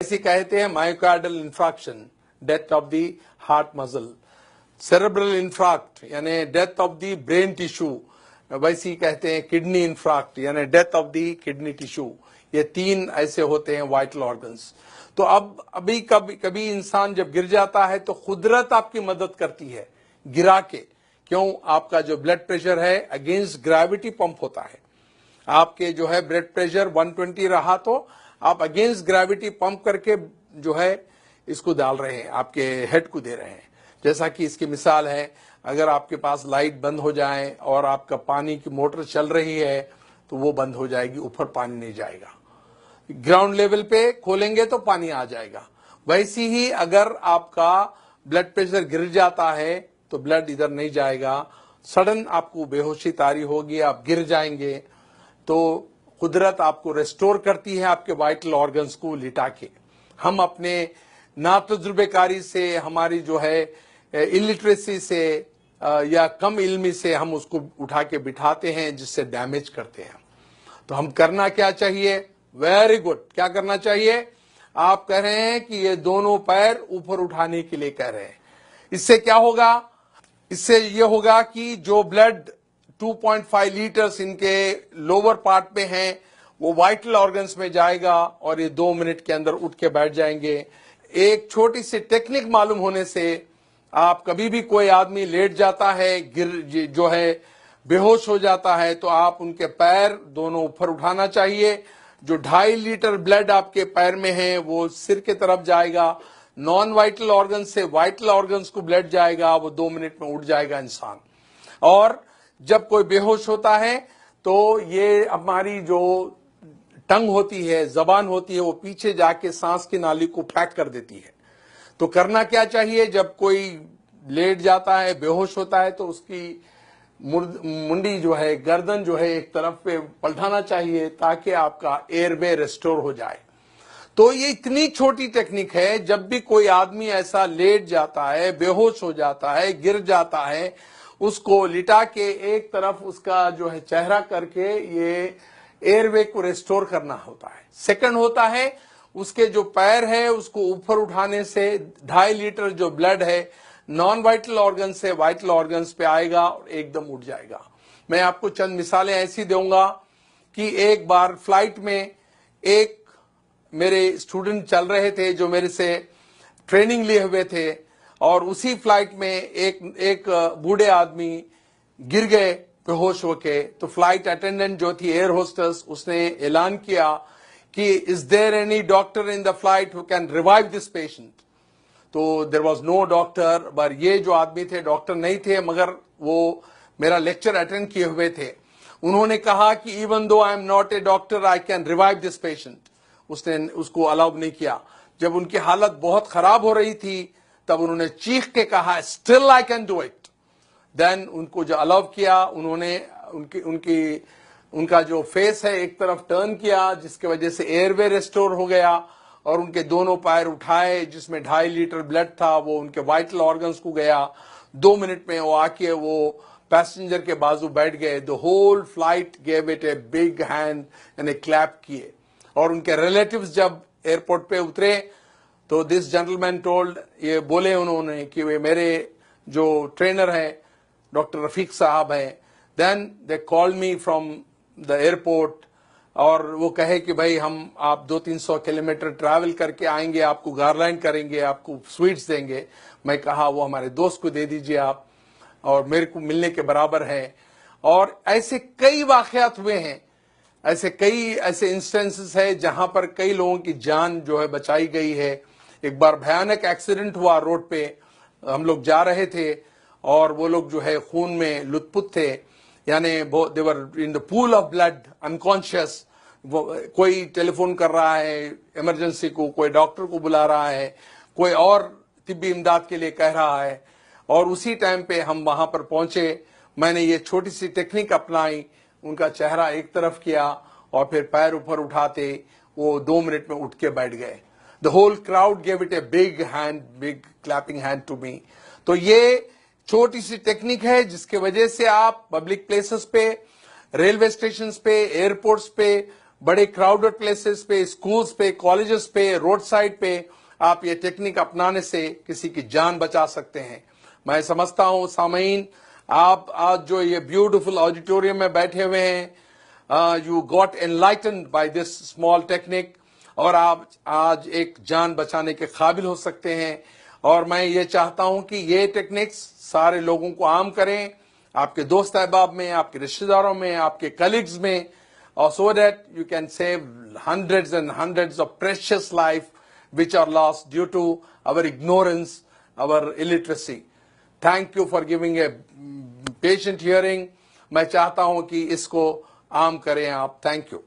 इसे कहते हैं myocardial infarction, death of the heart muscle. Cerebral infarct यानी death of the brain tissue, वैसे ही कहते हैं किडनी इंफ्राक्ट यानी death of the kidney tissue. ये 3 ऐसे होते हैं वाइटल ऑर्गन्स। तो अब अभी कभी इंसान जब गिर जाता है तो कुदरत आपकी मदद करती है गिरा के। क्यों? आपका जो ब्लड प्रेशर है अगेंस्ट ग्रेविटी पंप होता है। आपके जो है ब्लड प्रेशर 120 रहा तो आप अगेंस्ट ग्रेविटी पंप करके जो है इसको डाल रहे हैं, आपके हेड को दे रहे हैं। जैसा कि इसकी मिसाल है, अगर आपके पास लाइट बंद हो जाए और आपका पानी की मोटर चल रही है तो वो बंद हो जाएगी, ऊपर पानी नहीं जाएगा। ग्राउंड लेवल पे खोलेंगे तो पानी आ जाएगा। वैसी ही अगर आपका ब्लड प्रेशर गिर जाता है तो ब्लड इधर नहीं जाएगा, सडन आपको बेहोशी तारी होगी, आप गिर जाएंगे। तो कुदरत आपको रेस्टोर करती है आपके वाइटल ऑर्गन्स को लिटा के। हम अपने नातजुर्बेकारी से, हमारी जो है इलिटरेसी से या कम इल्मी से हम उसको उठा के बिठाते हैं, जिससे डैमेज करते हैं। तो हम करना क्या चाहिए? Very good. क्या करना चाहिए? आप कह रहे हैं कि ये दोनों पैर ऊपर उठाने के लिए कह रहे हैं। इससे क्या होगा? इससे ये होगा कि जो ब्लड 2.5 लीटर्स इनके लोअर पार्ट में हैं वो वाइटल ऑर्गन्स में जाएगा और ये 2 मिनट के अंदर उठ के बैठ जाएंगे। एक छोटी सी टेक्निक मालूम होने से आप कभी भी कोई आदमी लेट जाता है, गिर जो है बेहोश हो जाता है, तो आप उनके पैर दोनों ऊपर उठाना चाहिए। जो 2.5 लीटर ब्लड आपके पैर में है वो सिर के तरफ जाएगा, नॉन वाइटल ऑर्गन से वाइटल ऑर्गन्स को ब्लड जाएगा, वो 2 मिनट में उठ जाएगा इंसान। और जब कोई बेहोश होता है तो ये हमारी जो टंग होती है, जबान होती है, वो पीछे जाके सांस की नाली को पैक कर देती है। तो करना क्या चाहिए? जब कोई लेट जाता है, बेहोश होता है, तो उसकी मुंडी जो है, गर्दन जो है, एक तरफ पे पलटाना चाहिए ताकि आपका एयरवे रेस्टोर हो जाए। तो ये इतनी छोटी टेक्निक है, जब भी कोई आदमी ऐसा लेट जाता है, बेहोश हो जाता है, गिर जाता है, उसको लिटा के एक तरफ उसका जो है चेहरा करके ये एयरवे को रेस्टोर करना होता है। सेकंड होता है उसके जो पैर है उसको ऊपर उठाने से 2.5 लीटर जो ब्लड है नॉन वाइटल ऑर्गन से वाइटल ऑर्गन्स पे आएगा और एकदम उठ जाएगा। मैं आपको चंद मिसालें ऐसी दूंगा कि एक बार फ्लाइट में एक मेरे स्टूडेंट चल रहे थे जो मेरे से ट्रेनिंग लिए हुए थे, और उसी फ्लाइट में एक बूढ़े आदमी गिर गए बेहोश होके। तो फ्लाइट अटेंडेंट जो थी, एयर होस्टेस, उसने ऐलान किया कि is there any doctor in the flight who can revive this patient. तो देयर वाज नो डॉक्टर, पर ये जो आदमी थे डॉक्टर नहीं थे, मगर वो मेरा लेक्चर अटेंड किए हुए थे। उन्होंने कहा कि even though I am not a doctor I can revive this patient. उसने उसको अलाउ नहीं किया। जब उनकी हालत बहुत खराब हो रही थी तब उन्होंने चीख के कहा still I can do it. Then उनको जो अलाउ किया, उन्होंने उनका जो फेस है एक तरफ टर्न किया, जिसकी वजह से एयरवे रेस्टोर हो गया, और उनके दोनों पैर उठाए जिसमें 2.5 लीटर ब्लड था वो उनके वाइटल ऑर्गन्स को गया। 2 मिनट में वो आके वो पैसेंजर के बाजू बैठ गए। The whole flight gave it a big hand and a clap किए। और उनके रिलेटिव्स जब एयरपोर्ट पे उतरे तो दिस जेंटलमैन टोल्ड, ये बोले उन्होंने कि वे मेरे जो ट्रेनर है डॉक्टर रफीक साहब हैं। Then they called me from the airport, और वो कहे कि भाई हम आप 200-300 किलोमीटर ट्रैवल करके आएंगे, आपको गारलैंड करेंगे, आपको स्वीट्स देंगे। मैं कहा वो हमारे दोस्त को दे दीजिए आप, और मेरे को मिलने के बराबर है। और ऐसे कई वाकयात हुए हैं, ऐसे इंस्टेंसेस है जहां पर कई लोगों की जान जो है बचाई गई है। एक बार भयानक एक्सीडेंट हुआ रोड पे, हम लोग जा रहे थे और वो लोग जो है खून में लुत्फुत थे, यानी they were in the pool of blood unconscious. कोई टेलीफोन कर रहा है इमरजेंसी को, कोई डॉक्टर को बुला रहा है, कोई और तिब्बी इमदाद के लिए कह रहा है, और उसी टाइम पे हम वहां पर पहुंचे। मैंने ये छोटी सी टेक्निक अपनाई, उनका चेहरा एक तरफ किया और फिर पैर ऊपर उठाते वो 2 मिनट में उठ के बैठ गए। The whole crowd gave it a big clapping hand to me. तो ये छोटी सी टेक्निक है जिसके वजह से आप पब्लिक प्लेसेस पे, रेलवे स्टेशन पे, एयरपोर्ट्स पे, बड़े क्राउडेड प्लेसेस पे, स्कूल्स पे, कॉलेजेस पे, रोड साइड पे आप ये टेक्निक अपनाने से किसी की जान बचा सकते हैं। मैं समझता हूं सामीन, आप आज जो ये ब्यूटीफुल ऑडिटोरियम में बैठे हुए हैं, you got enlightened by this small technique, और आप आज एक जान बचाने के काबिल हो सकते हैं। और मैं ये चाहता हूं कि ये टेक्निक्स सारे लोगों को आम करें, आपके दोस्त अहबाब में, आपके रिश्तेदारों में, आपके कलीग्स में, और so that you can save hundreds and hundreds of precious life which are lost due to our ignorance, our illiteracy. Thank you for giving a patient hearing. मैं चाहता हूं कि इसको आम करें आप। Thank you.